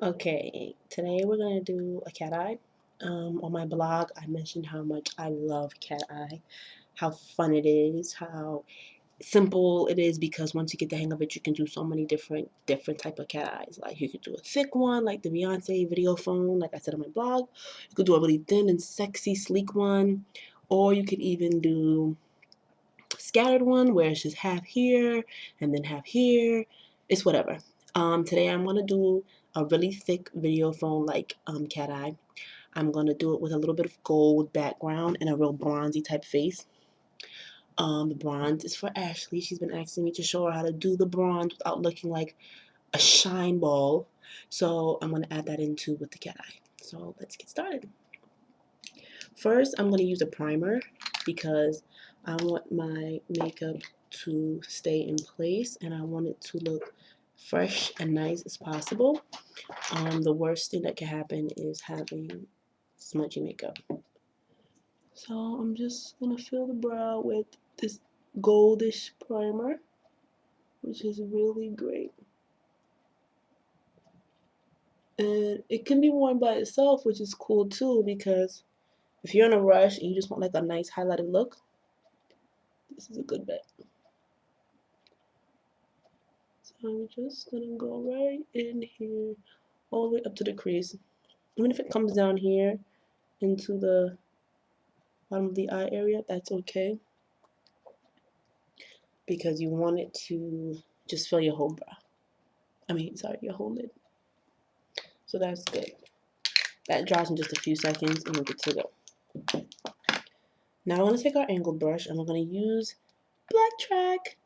Okay, today we're gonna do a cat eye. On my blog, I mentioned how much I love cat eye, how fun it is, how simple it is because once you get the hang of it, you can do so many different type of cat eyes. Like you could do a thick one, like the Beyonce Videophone, like I said on my blog. You could do a really thin and sexy, sleek one, or you could even do scattered one where it's just half here and then half here. It's whatever. Today I'm gonna do a really thick video phone like cat eye. I'm gonna do it with a little bit of gold background and a real bronzy type face. The bronze is for Ashley. She's been asking me to show her how to do the bronze without looking like a shine ball. So I'm gonna add that into with the cat eye. So let's get started. First, I'm gonna use a primer because I want my makeup to stay in place and I want it to look fresh and nice as possible. The worst thing that can happen is having smudgy makeup. So I'm just gonna fill the brow with this goldish primer, which is really great. And it can be worn by itself, which is cool too, because if you're in a rush and you just want like a nice highlighted look, this is a good bet. So I'm just gonna go right in here, all the way up to the crease. Even if it comes down here into the bottom of the eye area, that's okay. Because you want it to just fill your whole brow. Your whole lid. So that's good. That dries in just a few seconds and we're good to go. Now I'm going to take our angled brush and we're going to use Black Track.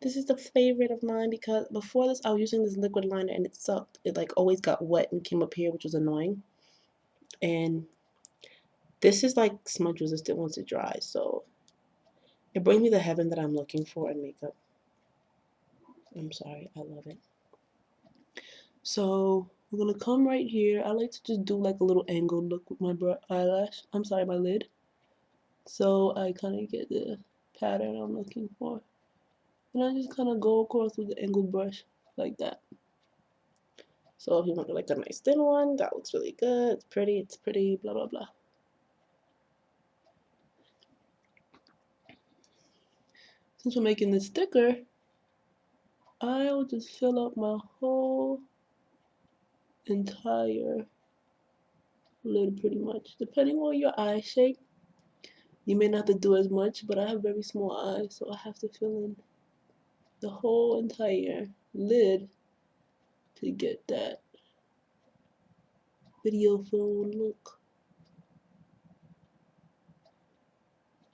This is the favorite of mine because before this I was using this liquid liner and it sucked. It like always got wet and came up here, which was annoying. And this is like smudge resistant once it dries, so it brings me the heaven that I'm looking for in makeup. I'm sorry, I love it. So we're gonna come right here. I like to just do like a little angled look with my my lid. So I kind of get the pattern I'm looking for. And I just kind of go across with the angled brush like that. So if you want like a nice thin one, that looks really good. It's pretty, blah, blah, blah. Since we're making this thicker, I'll just fill up my whole entire lid pretty much. Depending on your eye shape, you may not have to do as much, but I have very small eyes, so I have to fill in the whole entire lid to get that video phone look.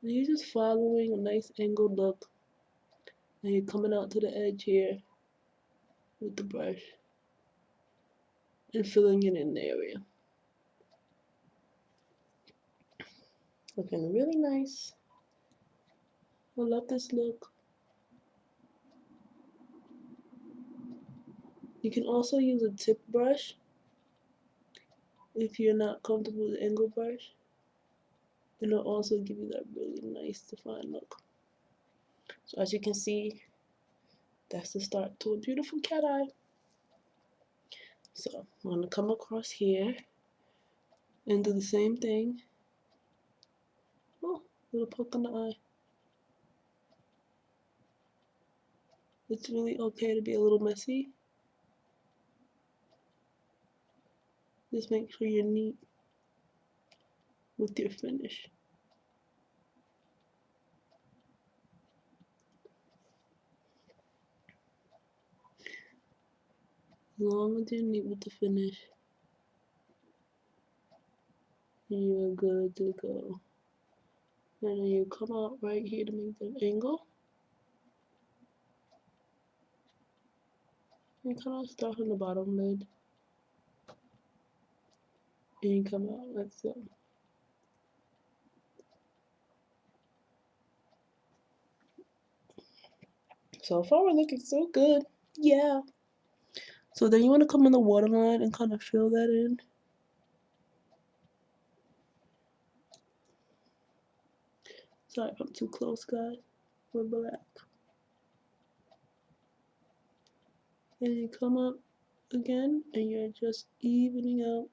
And you're just following a nice angled look, and you're coming out to the edge here with the brush and filling it in the area. Looking really nice. I love this look. You can also use a tip brush if you're not comfortable with the angle brush. And it'll also give you that really nice defined look. So as you can see, that's the start to a beautiful cat eye. So I'm going to come across here and do the same thing. Oh, little poke on the eye. It's really okay to be a little messy. Just make sure you're neat with your finish. As long as you're neat with the finish, you're good to go. And then you come out right here to make that angle. You kind of start from the bottom lid. And you come out like so. So far we're looking so good. Yeah. So then you want to come on the waterline and kind of fill that in. Sorry if I'm too close, guys. We're black. And you come up again, and you're just evening out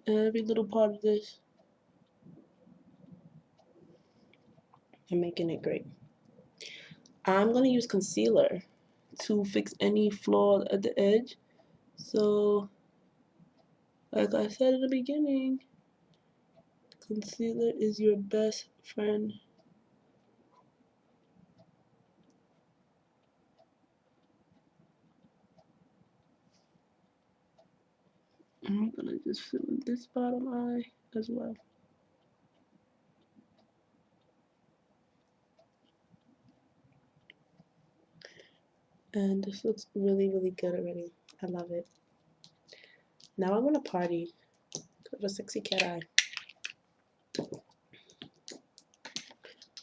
every little part of this and making it great. I'm going to use concealer to fix any flaw at the edge. So, like I said in the beginning, concealer is your best friend. I'm gonna just fill in this bottom eye as well. And this looks really, really good already. I love it. Now I want to party with a sexy cat eye.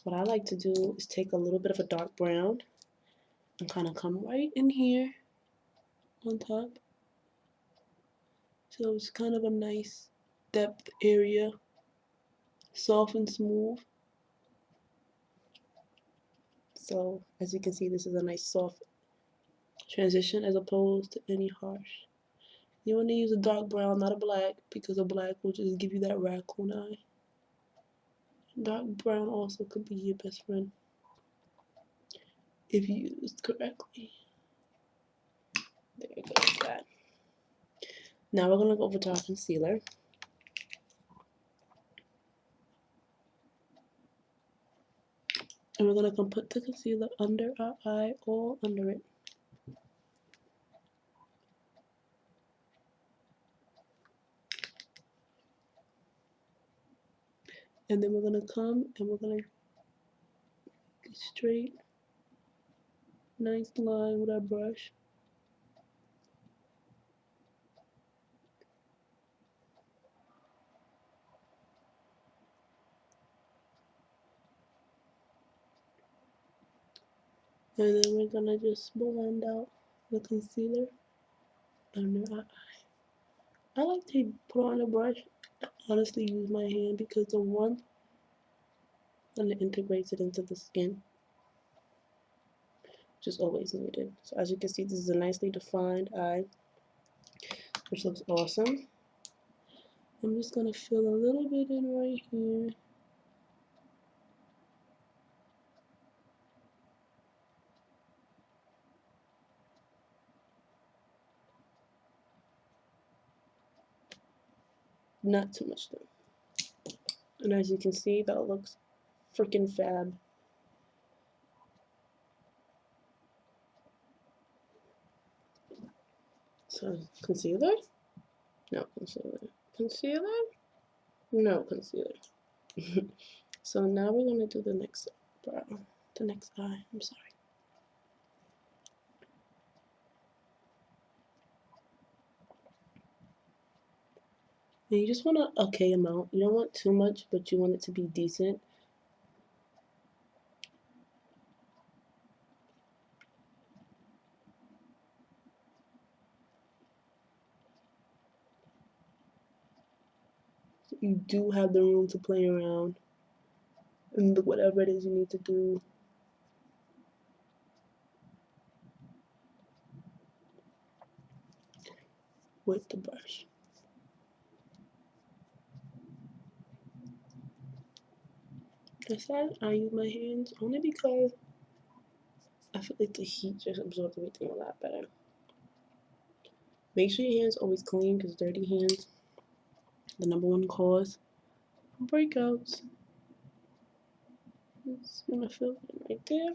What I like to do is take a little bit of a dark brown and kind of come right in here on top. So it's kind of a nice depth area, soft and smooth. So as you can see, this is a nice soft transition as opposed to any harsh. You want to use a dark brown, not a black, because a black will just give you that raccoon eye. Dark brown also could be your best friend if used correctly. There you go, that. Now we're gonna go over to our concealer. And we're gonna come put the concealer under our eye, all under it. And then we're gonna come and we're gonna get straight, nice line with our brush. And then we're gonna just blend out the concealer under our eye. I like to put on a brush. I honestly use my hand because the warmth and it integrates it into the skin. Just always needed. So as you can see, this is a nicely defined eye, which looks awesome. I'm just gonna fill a little bit in right here. Not too much though. And as you can see, that looks freaking fab. So concealer? No concealer. Concealer? No concealer. So now we're gonna do the next brow. The next eye. I'm sorry. And you just want an okay amount. You don't want too much, but you want it to be decent. So you do have the room to play around and do whatever it is you need to do. With the brush. I said I use my hands only because I feel like the heat just absorbs everything a lot better. Make sure your hands always clean because dirty hands, the #1 cause of breakouts. Just gonna fill it right there.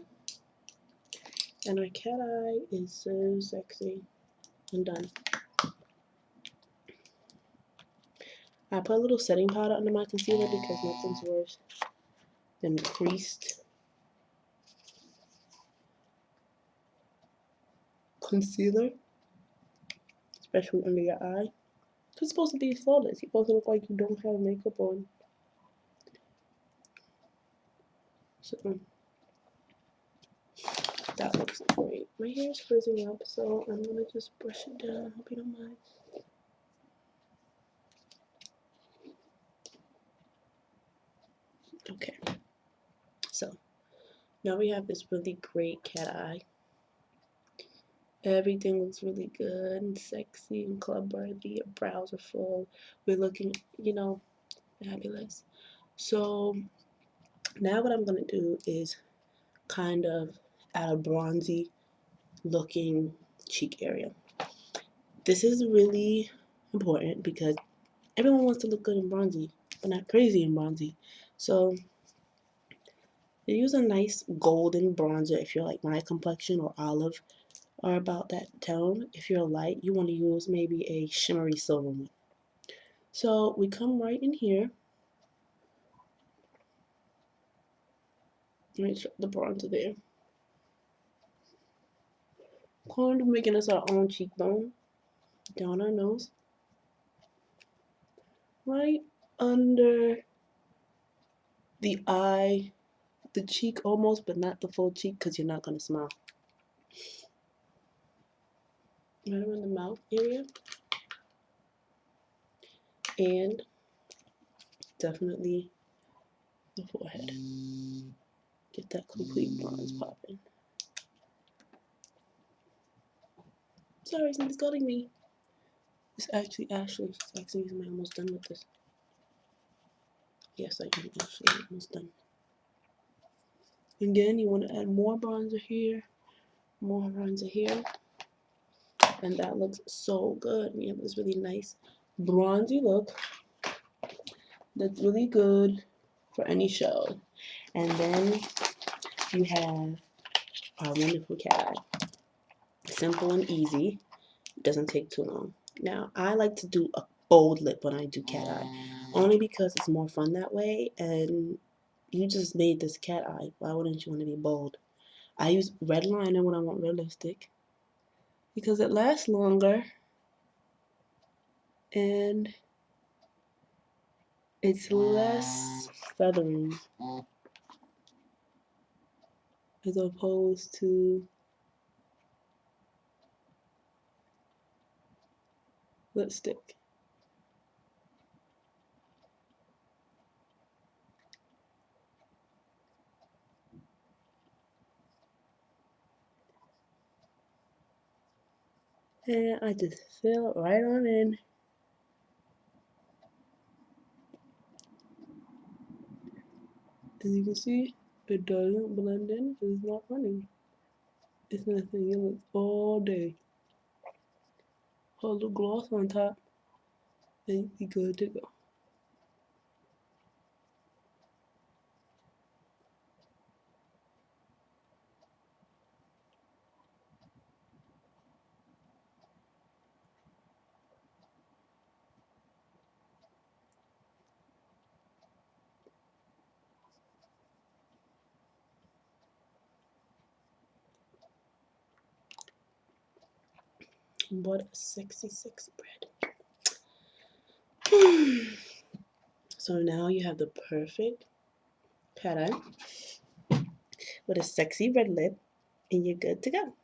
And our cat eye is so sexy. I'm done. I put a little setting powder under my concealer because nothing's worse than creased concealer, especially under your eye. It's supposed to be flawless. You're supposed to look like you don't have makeup on. So that looks great. My hair is frizzing up, so I'm gonna just brush it down. Hope you don't mind. Okay, so now we have this really great cat eye. Everything looks really good and sexy and club worthy. Your brows are full. We're looking, fabulous. So now what I'm gonna do is kind of add a bronzy looking cheek area. This is really important because everyone wants to look good in bronzy, but not crazy in bronzy. So you use a nice golden bronzer if you're like my complexion, or olive, or about that tone. If you're light, you want to use maybe a shimmery silver one. So we come right in here, right, the bronzer there. Kind of making us our own cheekbone down our nose, right under the eye, the cheek almost, but not the full cheek because you're not gonna smile. Right around the mouth area, and definitely the forehead. Get that complete bronze popping. Sorry, something's calling me. It's actually Ashley. She's asking me, am I almost done with this? Yes, I am actually almost done. Again, you want to add more bronzer here, more bronzer here, and that looks so good. We have this really nice bronzy look that's really good for any show. And then you have our wonderful cat eye. Simple and easy. Doesn't take too long. Now, I like to do a bold lip when I do cat eye, only because it's more fun that way, and you just made this cat eye. Why wouldn't you want to be bold? I use red liner when I want realistic because it lasts longer and it's less feathering as opposed to lipstick. And I just fill it right on in. As you can see, it doesn't blend in. It's not running. It's nothing. It looks all day. Put a little gloss on top, and you're good to go. What a sexy, sexy bread. So now you have the perfect cat eye with a sexy red lip, and you're good to go.